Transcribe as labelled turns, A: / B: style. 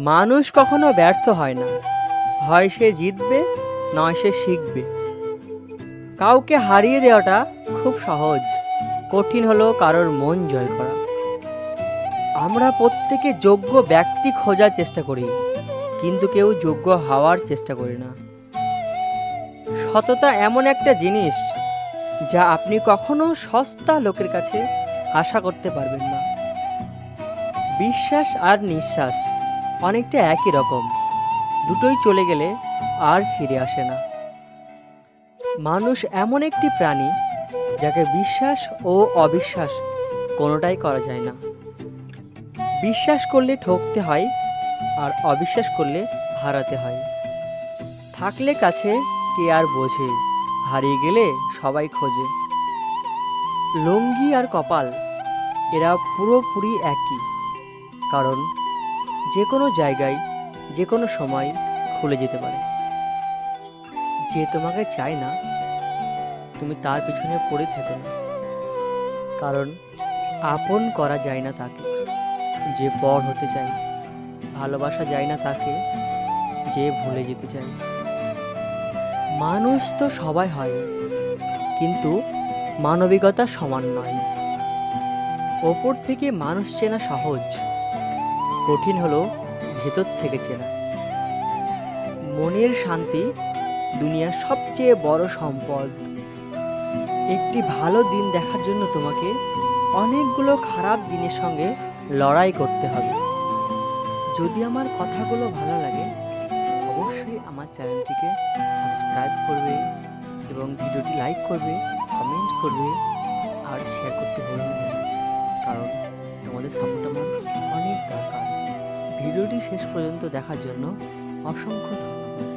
A: মানুষ কখনো ব্যর্থ হয় না, হয় সে জিতবে নয় সে শিখবে। কাউকে হারিয়ে দেওয়াটা খুব সহজ, কঠিন হলো কারোর মন জয় করা। আমরা প্রত্যেকে যোগ্য ব্যক্তি খোঁজার চেষ্টা করি, কিন্তু কেউ যোগ্য হওয়ার চেষ্টা করি না। সততা এমন একটা জিনিস যা আপনি কখনো সস্তা লোকের কাছে আশা করতে পারবেন না। বিশ্বাস আর নিঃশ্বাস অনেকটা একই রকম, দুটোই চলে গেলে আর ফিরে আসে না। মানুষ এমন একটি প্রাণী যাকে বিশ্বাস ও অবিশ্বাস কোনোটাই করা যায় না। বিশ্বাস করলে ঠকতে হয়, আর অবিশ্বাস করলে হারাতে হয়। থাকলে কাছে কে আর বোঝে, হারিয়ে গেলে সবাই খোঁজে। লুঙ্গি আর কপাল এরা পুরোপুরি একই, কারণ যে কোনো জায়গায় যে কোনো সময় খুলে যেতে পারে। যে তোমাকে চায় না, তুমি তার পিছনে পড়ে থেকো না, কারণ আপন করা যায় না তাকে যে পর হতে চায়, ভালোবাসা যায় না তাকে যে ভুলে যেতে চায়। মানুষ তো সবাই হয়, কিন্তু মানবিকতা সমান নয়। ওপর থেকে মানুষ চেনা সহজ, কঠিন হলো ভেতর থেকে চেনা। মনের শান্তি দুনিয়ার সবচেয়ে বড় সম্পদ। একটি ভালো দিন দেখার জন্য তোমাকে অনেকগুলো খারাপ দিনের সঙ্গে লড়াই করতে হবে। যদি আমার কথাগুলো ভালো লাগে, অবশ্যই আমার চ্যানেলটিকে সাবস্ক্রাইব করবে এবং ভিডিওটি লাইক করবে, কমেন্ট করবে আর শেয়ার করতে ভুলবেন না, কারণ তোমাদের সাপোর্ট আমার অনেক দরকার। ভিডিওটি শেষ পর্যন্ত দেখার জন্য অসংখ্য ধন্যবাদ।